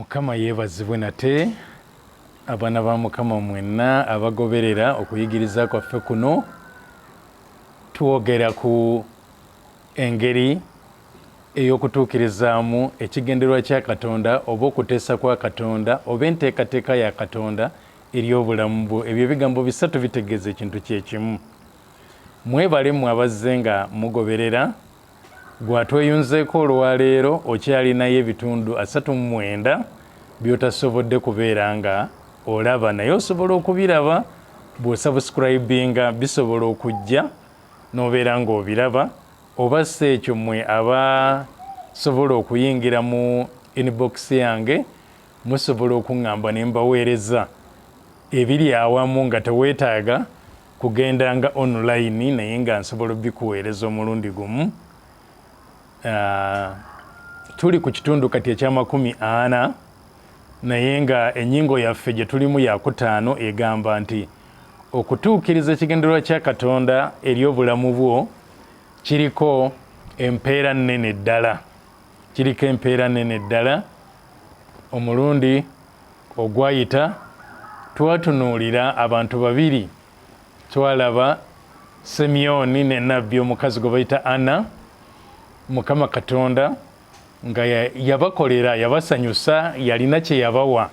Mukama yeebazibwe nate abaana ba Mukama mwenna abagoberera okuyigiriza kwaffe kuno. Twogera ku engeri ey'okutuukirizaamu ekigendererwa kya Katonda oba okuteesa kwa Katonda oba enteekateeka ya Katonda eri obulamu bwo. Ebyo ebigambo bisatu bitegeeza ekintu kyekimu. Mwebale mmwe abazze nga mugoberera. Gwatweyunzeeko olwaleero okyalinayo ebitundu 39 by'otasobodde kubeera nga olaba, naye osobola okubiraba bw'osubscribinga, bisobola okujja n'obeera ng'obiraba. Oba si ekyo mmwe abasobola okuyingira mu inbox yange musobola okuŋŋamba ne mbaweereza ebiri awamu nga teweetaaga kugenda nga online, naye nga nsobola bikuweereza omulundi gumu. Tuli ku kitundu kati ekya 40 naye nga ennyingo yaffe gye tulimu ya 5 egamba nti okutuukiriza ekigendererwa kya Katonda eri obulamu bwo kiriko empeera nnene ddala. Kiriko empeera nnene ddala. Omulundi ogwayita twatunuulira abantu babiri. Twalaba Simyoni ne nnabbi omukazi gwe bayita Anna. Mukama Katonda nga yabakolera, yabasanyusa, yalina kye yabawa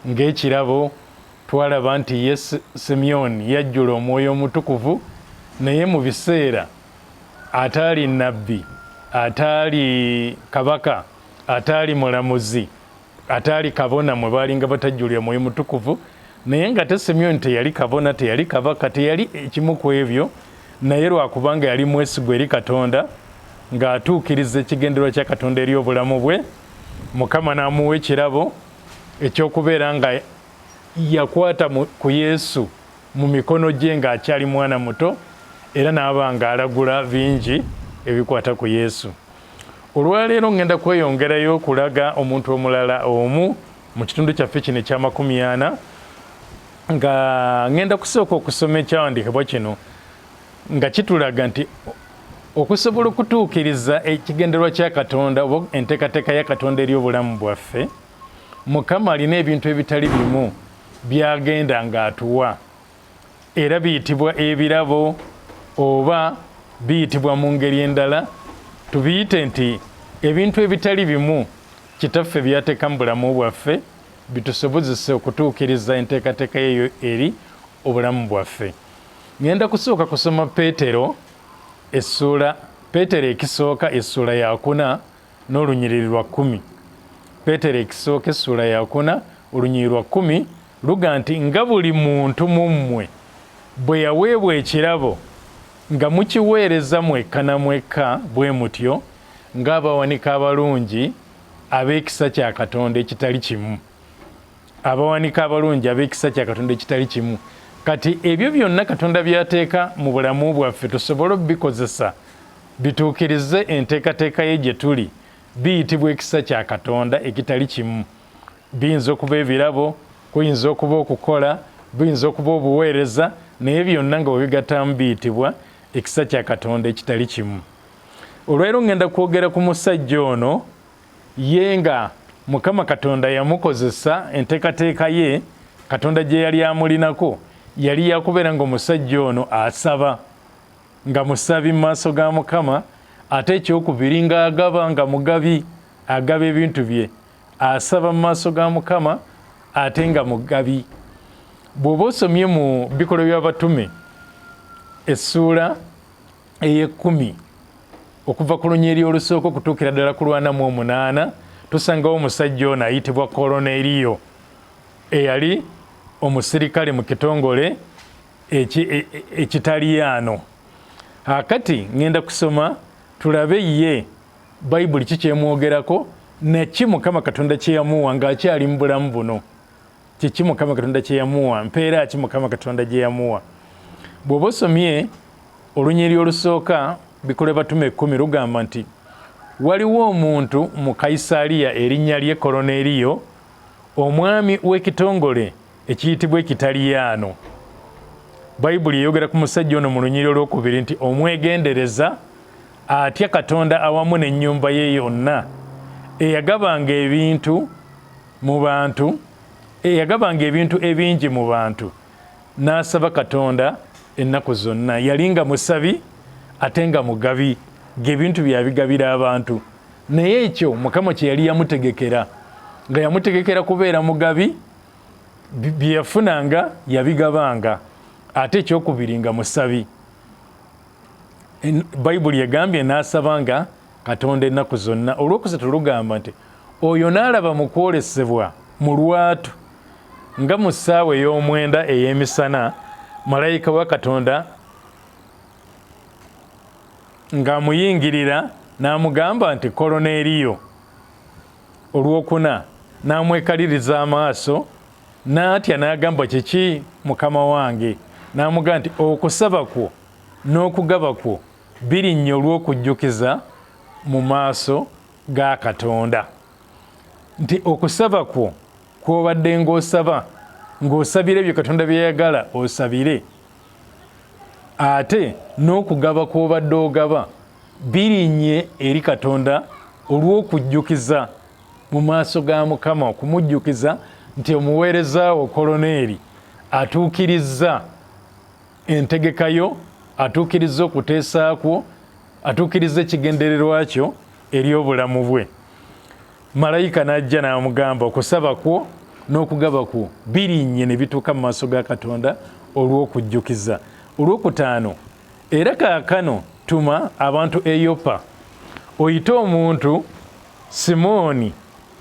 ng'ekirabo. Twalaba nti Simyoni yajjula Omwoyo Omutukuvu, naye mu biseera ataali nnabbi, ataali kabaka, ataali mulamuzi, ataali kabona mwe baalinga batajjulira Mwoyo Mutukuvu, naye nga te Simyoni teyali kabona, teyali kabaka, teyali ekimu ku ebyo, naye lwakubanga yali mwesigwa eri Katonda ng'atuukiriza ekigendererwa kya Katonda eri obulamu bwe, Mukama n'amuwa ekirabo eky'okubeera nga yakwata ku Yesu mu mikono gye ng'akyali mwana muto, era n'aba ng'alagula bingi ebikwata ku Yesu. Olwaleero ngenda kweyongerayo okulaga omuntu omulala omu mu kitundu kyaffe kino ekya 40 nga ngenda kusooka okusoma ekyawandiikibwa kino nga kitulaga nti okusobola okutuukiriza ekigendererwa kya Katonda oba enteekateeka ya Katonda eri obulamu bwaffe, Mukama alina ebintu ebitali bimu by'agenda ng'atuwa, era biyitibwa ebirabo oba biyitibwa mu ngeri endala tubiyite nti ebintu ebitali bimu Kitaffe byateeka mu bulamu bwaffe bitusobozese okutuukiriza enteekateeka eyo eri obulamu bwaffe. Ngenda kusooka kusoma Peetero ekisooka essuula ya 4 n'olunyiriri lwa 10. Peetero ekisooka essuula ya 4 olunyiriri lwa 10 luga nti nga buli muntu mu mmwe bwe yaweebwa ekirabo nga mukiweereza mwekka na mwekka bwe mutyo ng'abawanika abalungi ab'ekisa kya Katonda ekitali kimu. Abawanika abalungi ab'ekisa kya Katonda ekitali kimu. Kati ebyo byonna Katonda byateeka mu bulamu bwaffe tusobole obikozesa bituukirize enteekateeka ye gye tuli, biyitibwa ekisa kya Katonda ekitali kimu. Biyinza okuba ebirabo, kuyinza okuba okukola, biyinza okuba obuweereza, naye byonna nga bwebigattamu biyitibwa ekisa kya Katonda ekitali kimu. Olwaleero ngenda kwogera ku musajja ono ye nga Mukama Katonda yamukozesa enteekateeka ye Katonda gye yali amulinako yali yakubeera ng'omusajja ono asaba, nga musabi mu maaso ga Mukama, ate ekyokubiri ng'agaba, nga mugabi, agaba ebintu bye, asaba mu maaso ga Mukama ate nga mugabi. Bw'oba osomye mu Bikolwa by'Abatume essuula ey'e10 okuva ku lunyiriri olusooka okutuukira ddala ku lwa 48 tusangawo omusajja ono ayitibwa Koloneriyo eyali omusirikale mu kitongole ekitaliyano. Akati ngenda kusoma tulabe ye Bayibuli kikyemwogerako, naki Mukama Katonda kye yamuwa ng'akyali mu bulamu buno. Kiki Mukama Katonda kye yamuwa, mpeera ki Mukama Katonda gye yamuwa. Bw'oba osomye olunyiriri olusooka Bikolwa by'Abatume 10 lugamba nti waliwo omuntu mu Kayisaliya erinnya lye Koloneriyo, omwami w'ekitongole ekiyitibwa ekitaliyano. Bayibuli eyogera ku musajja ono mu lunyiriri olwokubiri nti omwegendereza atya Katonda awamu n'ennyumba ye yonna, eyagabanga ebintu mu bantu, eyagabanga ebintu ebingi mu bantu, n'asaba Katonda ennaku zonna. Yali nga musabi ate nga mugabi, ng'ebintu byabigabira abantu. Naye ekyo Mukama kye yali yamutegekera, nga yamutegekera kubeera mugabi, bye yafunanga yabigabanga, ate ekyokubiri nga musabi. Bayibuli egambye n'asabanga Katonda ennaku zonna. Olwokusatu lugamba nti oyo n'alaba mu kwolesebwa mu lwatu nga mu ssaawa ey'omwenda ey'emisana, malayika wa Katonda ng'amuyingirira n'amugamba nti Koloneriyo. Olwokuna n'amwekaliriza amaaso, n'atya n'agamba kiki Mukama wange? N'amugamba nti okusaba kwo n'okugaba kwo birinnye olw'okujjukiza mu maaso ga Katonda. Nti okusaba kwo kw'obadde ng'osabira ebyo Katonda byeyagala osabire, ate n'okugaba kw'obadde ogaba birinnye eri Katonda olw'okujjukiza mu maaso ga Mukama, okumujjukiza nti omuweereza wo Koloneri atuukirizza entegeka yo, atuukirizza okuteesa kwo, atuukirizza ekigendererwa kyo eri obulamu bwe. Malayika n'ajja n'amugamba okusaba kwo n'okugaba kwo birinnye ne bituuka mu maaso ga Katonda olw'okujjukiza. Olwokutaano, era kaakano tuma abantu e Yopa, oyite omuntu Simooni,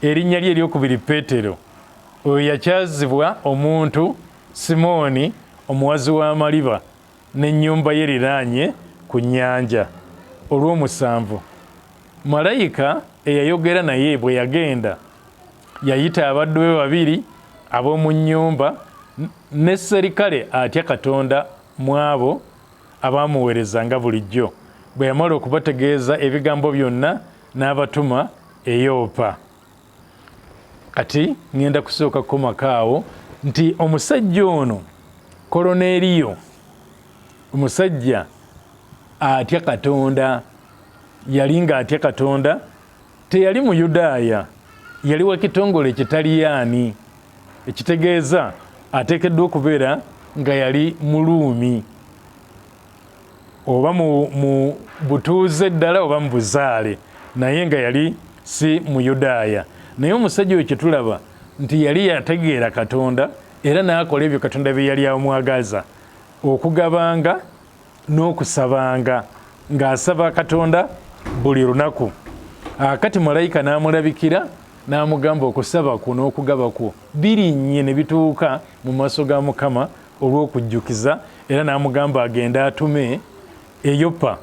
erinnya lye eryokubiri Peetero. Oyo yakyazibwa omuntu Simooni omuwazi w'amaliba, n'ennyumba ye eriraanye ku nnyanja. Olw'omusanvu, malayika eyayogera naye bwe yagenda, yayita abaddu be babiri ab'omu nnyumba ne sserikale atya Katonda mu abo abaamuweerezanga bulijjo. Bwe yamala okubategeeza ebigambo byonna, n'abatuma e Yopa. Kati ngenda kusooka kukomako nti omusajja ono Koloneriyo, omusajja atya Katonda, yali nga atya Katonda. Teyali mu Yudaaya, yali wa kitongole Ekitaliyani, ekitegeeza ateekeddwa okubeera nga yali Muluumi, oba mu butuuze ddala oba mu buzaale, naye nga yali si mu Yudaaya. Naye omusajja oyo kyetulaba nti yali yategeera Katonda era n'akola ebyo Katonda bye yali amwagaza, okugabanga n'okusabanga, ng'asaba Katonda buli lunaku. Kati malayika n'amulabikira n'amugamba okusaba kwo n'okugaba kwo birinnye ne bituuka mu maaso ga Mukama olw'okujjukiza, era n'amugamba agende atume e Yopa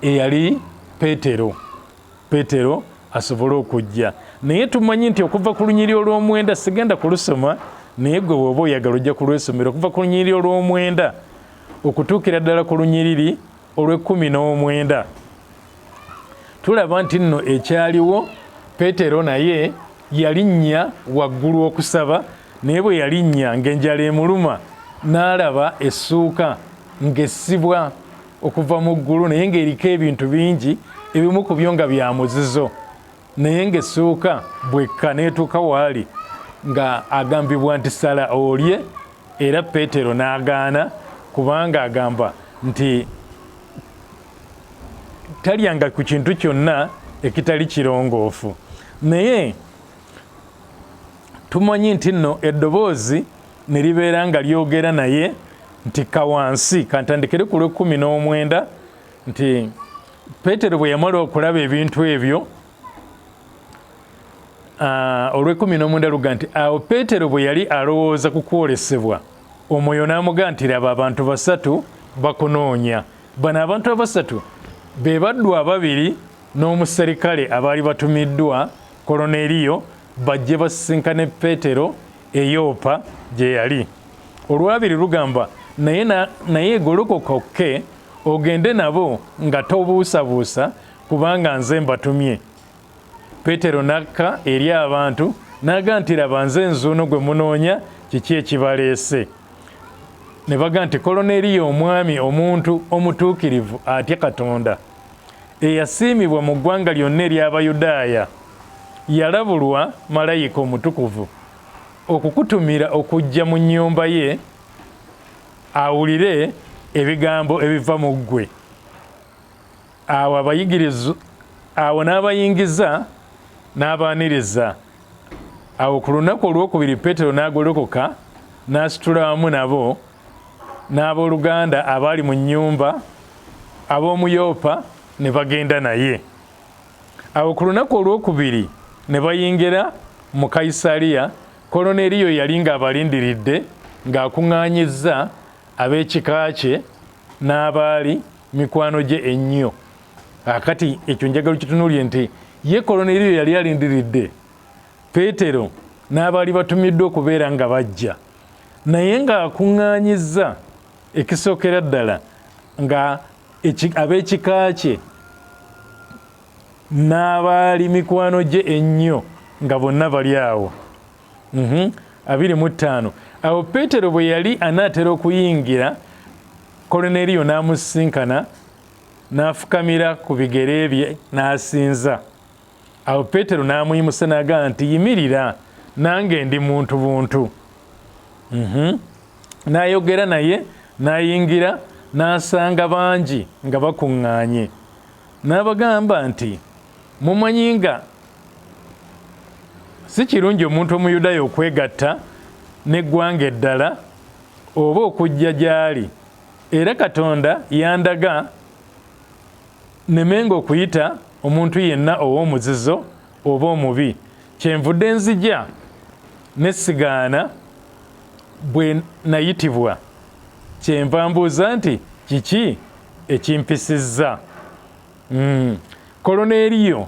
eyali Peetero asobole okujja. Naye tumanyi nti okuva ku lunyiri olw'omwenda, sigenda kulusoma naye gwe bw'oba oyagala ojja kulwesomera, okuva ku lunyiriri olw'omwenda okutuukira ddala ku lunyiriri olw'19 tulaba nti nno ekyaliwo Peetero naye yalinnya waggulu okusaba, naye bwe yalinnya ng'enjala emuluma n'alaba essuuka ng'essibwa okuva mu ggulu, naye ng'eriko ebintu bingi, ebimu ku byo nga bya muzizo, naye ng'essuuka bwekka n'etuuka waali nga agambibwa nti sala olye, era Peetero n'agaana kubanga agamba nti talyanga ku kintu kyonna ekitali kirongoofu. Naye tumanyi nti nno eddoboozi ne libeera nga lyogera naye nti kawansi. Kantandikire ku lw'19 nti Peetero bwe yamala okulaba ebintu ebyo, olw'19 luga nti awo Peetero bwe yali alowooza ku kwolesebwa, Omwoyo n'amugamba nti laba abantu basatu bakunoonya. Bano abantu abasatu be baddu ababiri n'omuserikale abaali batumiddwa Koloneriyo bajje basisinkane Peetero e Yopa gye yali. Olwabiri lugamba naye golokokokke ogende nabo nga tobuusabuusa kubanga nze mbatumye. Peetero n'akka eri abantu n'agamba nti laba nze nzuuno gwe munoonya, kiki ekibaleese? Ne bagamba nti Koloneriyo omwami, omuntu omutuukirivu atya Katonda, eyasiimibwa mu ggwanga lyonna ery'Abayudaaya yalabulwa malayika omutukuvu okukutumira okujja mu nnyumba ye awulire ebigambo ebiva mu ggwe. Awo n'abayingiza n'abaaniriza. Awo ku lunaku olwokubiri Peetero n'agolokoka n'asitula wamu nabo n'abooluganda abaali mu nnyumba ab'omu Yopa ne bagenda naye. Awo ku lunaku olwokubiri ne bayingira mu Kayisaliya. Koloneriyo yali ng'abalindiridde ng'akuŋŋaanyizza ab'ekika kye n'abaali mikwano gye ennyo. Akati ekyo njagala kitunuulye nti ye Koloneriyo yali alindiridde Peetero n'abaali batumiddwa okubeera nga bajja, naye ng'akuŋŋaanyizza ekisookera ddala nga ab'ekika kye n'abaali mikwano gye ennyo nga bonna bali awo. 25. Awo Peetero bwe yali anaatera okuyingira, Koloneriyo n'amusisinkana n'afukamira ku bigere bye n'asinza. Awo Peetero n'amuyimusa n'agamba nti, yimirira, nange ndi muntu buntu. N'ayogera naye n'ayingira n'asanga bangi nga bakuŋŋaanye. N'abagamba nti, mumanyi nga si kirungi omuntu Omuyudaaya okwegatta n'eggwanga eddala oba okujja gy'ali, era Katonda yandaga nemenga okuyita omuntu yenna ow'omuzizo oba omubi. Kyenvudde nzija ne sigaana bwe nayitibwa. Kyenva mbuuza nti kiki ekimpisizza? Koloneriyo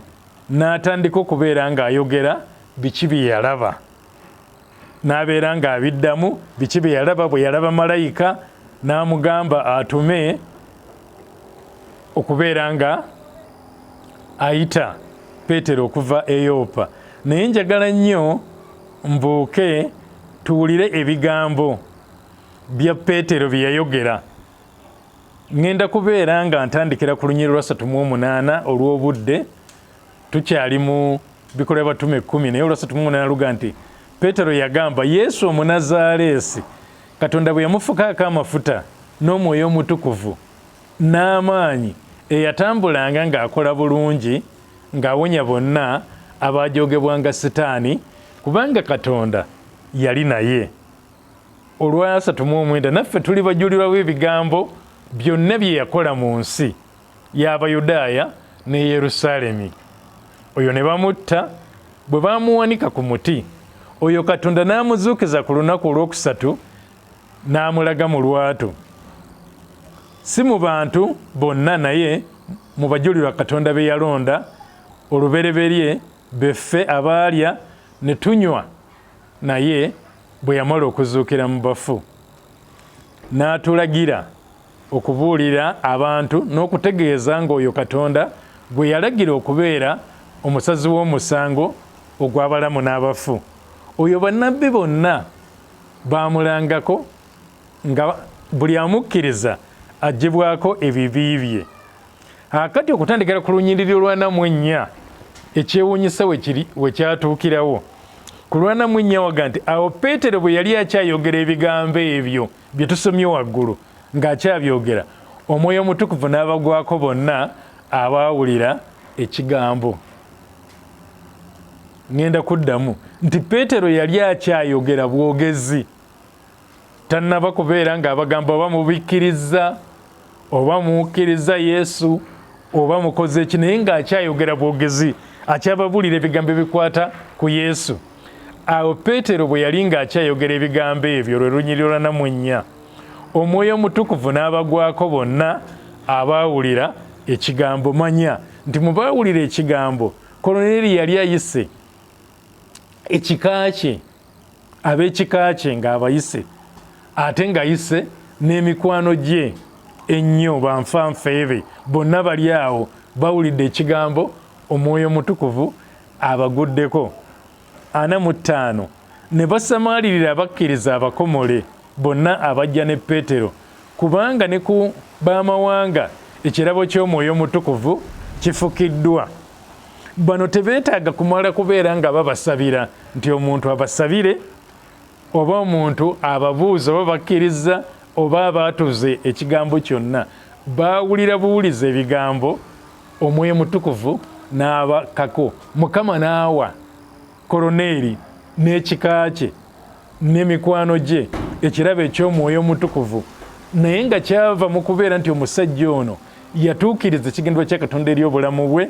n'atandika okubeera ng'ayogera biki bye yalaba, n'abeera ng'abiddamu biki bye yalaba. Bwe yalaba malayika n'amugamba atume okubeera nga ayita Peetero okuva e Yopa. Naye njagala nnyo mbuuke tuwulire ebigambo bya Peetero bye yayogera. Ngenda kubeera nga ntandikira ku lunyiri lwa 38 olw'obudde. Tukyali mu Bikolwa by'Abatume 10 naye olwa 38 luga nti Peetero yagamba Yesu Omunazaaleesi Katonda bwe yamufukaako amafuta n'Omwoyo Omutukuvu n'amaanyi, eyatambulanga ng'akola bulungi ng'awonya bonna abaajogebwanga Setaani, kubanga Katonda yali naye. Olwa 39 naffe tuli bajulirwa b'ebigambo byonna bye yakola mu nsi y'Abayudaaya ne Yerusaalemi. Oyo ne bamutta bwe baamuwanika ku muti. Oyo Katonda n'amuzuukiza ku lunaku olwokusatu n'amulaga mu lwatu. Si mu bantu bonna naye mu bajulirwa Katonda be yalonda olubereberye beffe abaalya ne tunywa naye bwe yamala okuzuukira mu bafu. N'atulagira okubuulira abantu n'okutegeeza ng'oyo Katonda gwe yalagira okubeera omusazi w'omusango ogw'abalamu n'abafu. Oyo bannabbi bonna baamulangako nga buli amukkiriza aggyibwako ebibi bye. Akati okutandikira ku lunyiriri lwa 44 ekyewuunyisa we kyatuukirawo. Ku lwa 44 waga nti awo Peetero bwe yali akyayogera ebigambo ebyo bye tusomye waggulu ng'akyabyogera, Omwoyo Omutukuvu n'abagwako bonna abaawulira ekigambo. Ngenda kuddamu nti Peetero yali akyayogera bwogezi, tannaba kubeera ng'abagamba oba mubikkiriza oba mukkiriza Yesu oba mukoze eki, naye ng'akyayogera bwogezi, akyababuulira ebigambo ebikwata ku Yesu. Awo Peetero bwe yali ng'akyayogera ebigambo ebyo, lwe lunyiriri lwa 44, Omwoyo Omutukuvu n'abagwako bonna abaawulira ekigambo. Manya nti mu baawulira ekigambo, Koloneriyo yali ayise ekika kye, ab'ekika kye ng'abayise, ate ng'ayise n'emikwano gye ennyo banfanfe be, bonna bali awo bawulidde ekigambo, Omwoyo Omutukuvu abaguddeko. 45 ne basamaalirira abakkiriza abakomole bonna abajja ne Peetero, kubanga ne ku baamawanga ekirabo ky'Omwoyo Omutukuvu kifukiddwa. bano tebeetaaga kumala kubeera nga babasabira nti omuntu abasabire oba omuntu ababuuza oba bakkiriza oba abaatuze ekigambo kyonna. Baawulira buwuliza ebigambo, Omwoyo Mutukuvu n'abakako. Mukama n'awa Koloneeri n'ekika kye n'emikwano gye ekirabo eky'Omwoyo Mutukuvu, naye nga kyava mu kubeera nti omusajja ono yatuukiriza ekigendererwa kya Katonda eri obulamu bwe,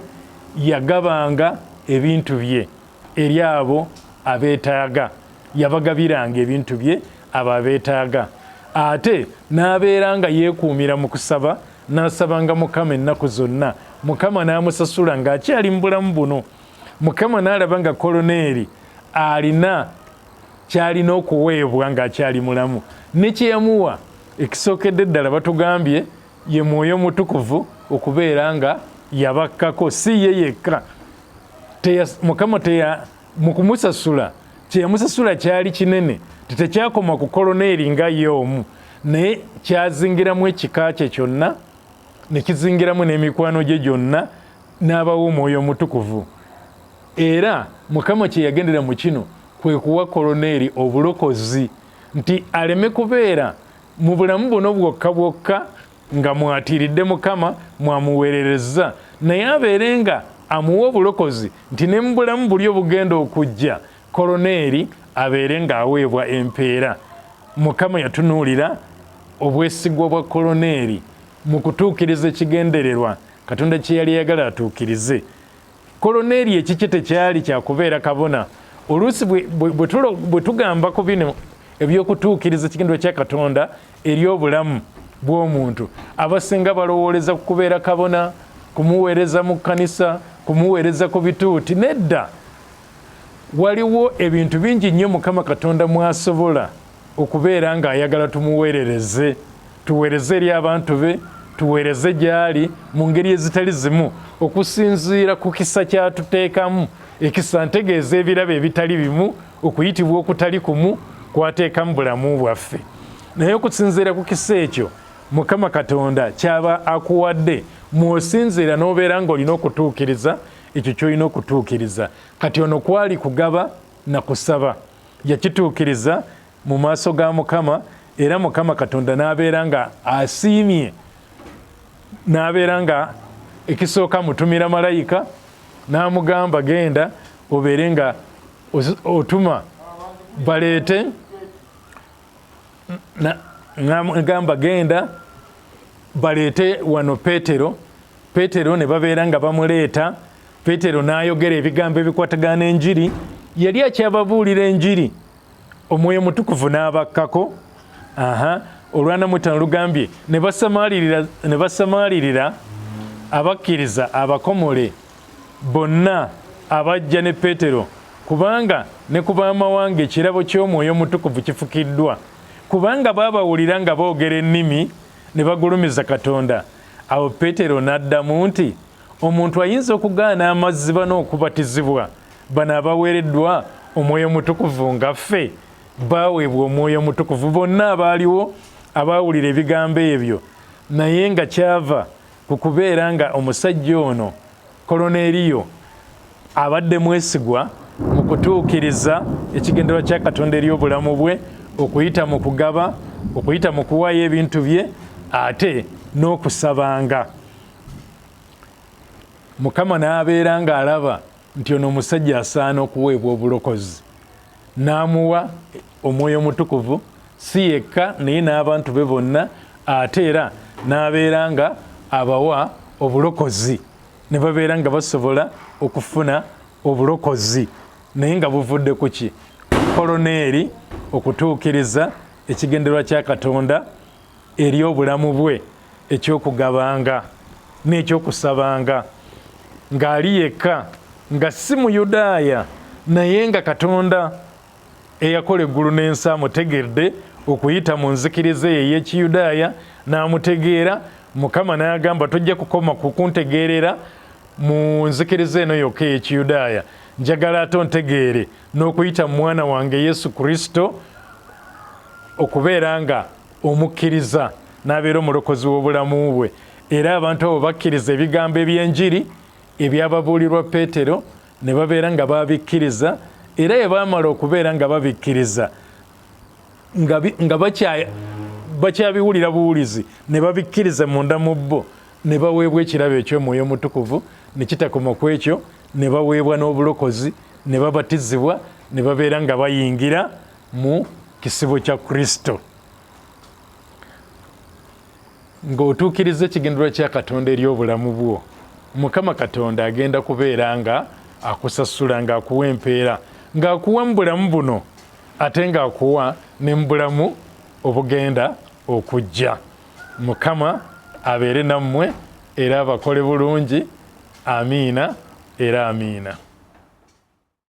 yagabanga ebintu bye eri abo abeetaaga, yabagabiranga ebintu bye abo abeetaaga. Ate n'abeera nga yeekuumira mu kusaba, n'asabanga Mukama ennaku zonna. Mukama n'amusasula ng'akyali mu bulamu buno. Mukama n'alaba nga Koloneeri alina kyalina okuweebwa ng'akyali mulamu, ne kye yamuwa ekisookedde ddala batugambye ye Mwoyo Mutukuvu okubeera nga yabakkako, si ye yekka. Mukama mu kumusasula, kye yamusasula kyali kinene, tekyakoma ku Koloneeri nga ye omu, naye kyazingiramu ekika kye kyonna, ne kizingiramu n'emikwano gye gyonna, n'abawa Omwoyo Mutukuvu. Era Mukama kye yagendera mu kino kwe kuwa Koloneeri obulokozi, nti aleme kubeera mu bulamu buno bwokka bwokka nga mwatiridde Mukama mwamuweerereza, naye abeere nga amuwa obulokozi nti ne mu bulamu buli obugenda okujja Koloneeri abeere ng'aweebwa empeera. Mukama yatunuulira obwesigwa bwa Koloneeri mu kutuukiriza ekigendererwa Katonda kye yali yagala atuukirize. Koloneeri ekikye tekyali kyakubeera kabona. Oluusi bwe tugamba ku bino eby'okutuukiriza ekigendererwa kya Katonda eri obulamu bw'omuntu, abasinga balowooleza ku kubeera kabona, kumuweereza mu kkanisa, kumuweereza ku bituuti. Nedda, waliwo ebintu bingi nnyo Mukama Katonda mwasobola okubeera ng'ayagala tumuweerereze. Tuweereze eri abantu be, tuweereze gy'ali mu ngeri ezitali zimu, okusinziira ku kisa kyatuteekamu. Ekisa ntegeeza ebirabo ebitali bimu, okuyitibwa okutali kumu kwateeka mu bulamu bwaffe. Naye okusinziira ku kisa ekyo Mukama Katonda kyaba akuwadde, mw'osinziira n'obeera ng'olina okutuukiriza ekyo ky'olina okutuukiriza. Kati ono kwali kugaba na kusaba, yakituukiriza mu maaso ga Mukama, era Mukama Katonda n'abeera nga asiimye, n'abeera nga ekisooka mutumira malayika n'amugamba genda obeere nga otuma baleete, n'amugamba genda baleete wano Peetero. Peetero ne babeera nga bamuleeta. Peetero n'ayogera ebigambo ebikwatagana n'enjiri, yali akyababuulira enjiri. Omwoyo Mutukuvu n'abakkako. Olw'Anamutano lugambye ne basamaalirira abakkiriza abakomole bonna abajja ne Peetero, kubanga ne ku baamawanga ekirabo ky'Omwoyo Mutukuvu kifukiddwa, kubanga baabawulira nga boogera ennimi ne bagulumiza Katonda. Awo Peetero n'addamu nti, omuntu ayinza okugaana amazzi bano okubatizibwa, bano abaweereddwa Omwoyo Mutukuvu nga ffe baaweebwa Omwoyo Mutukuvu? Bonna abaaliwo abaawulira ebigambo ebyo, naye nga kyava ku kubeera nga omusajja ono Koloneeriyo abadde mwesigwa mu kutuukiriza ekigendererwa kya Katonda eri obulamu bwe, okuyita mu kugaba, okuyita mu kuwaayo ebintu bye, ate n'okusabanga. Mukama n'abeera ng'alaba nti ono omusajja asaana okuweebwa obulokozi, n'amuwa Omwoyo Mutukuvu, si yekka naye n'abantu be bonna, ate era n'abeera nga abawa obulokozi, ne babeera nga basobola okufuna obulokozi. Naye nga buvudde ku ki? Koloneeri okutuukiriza ekigendererwa kya Katonda eri obulamu bwe, eky'okugabanga n'ekyokusabanga, ng'ali yekka, nga si Muyudaaya, naye nga Katonda eyakola eggulu n'ensi amutegedde okuyita mu nzikiriza ye ey'Ekiyudaaya, n'amutegeera. Mukama n'agamba tojja kukoma ku kuntegeerera mu nzikiriza eno yokka ey'Ekiyudaaya, njagala ate ontegeere n'okuyita mu mwana wange Yesu Kristo, okubeera nga omukkiriza n'abeera omulokozi w'obulamu bwe. Era abantu abo bakkiriza ebigambo eby'enjiri ebyababuulirwa Peetero ne babeera nga babikkiriza, era bwe baamala okubeera nga babikkiriza nga bakyabiwulira buwulizi ne babikkiriza munda mu bo, ne baweebwa ekirabo eky'Omwoyo Mutukuvu. Ne kitakoma ku ekyo, ne baweebwa n'obulokozi, ne babatizibwa, ne babeera nga bayingira mu kisibo kya Kristo. Ng'otuukiriza ekigendererwa kya Katonda eri obulamu bwo, Mukama Katonda agenda kubeera nga akusasula, ng'akuwa empeera, ng'akuwa mu bulamu buno, ate ng'akuwa ne mu bulamu obugenda okujja. Mukama abeere nammwe era abakole bulungi. Amiina era amiina.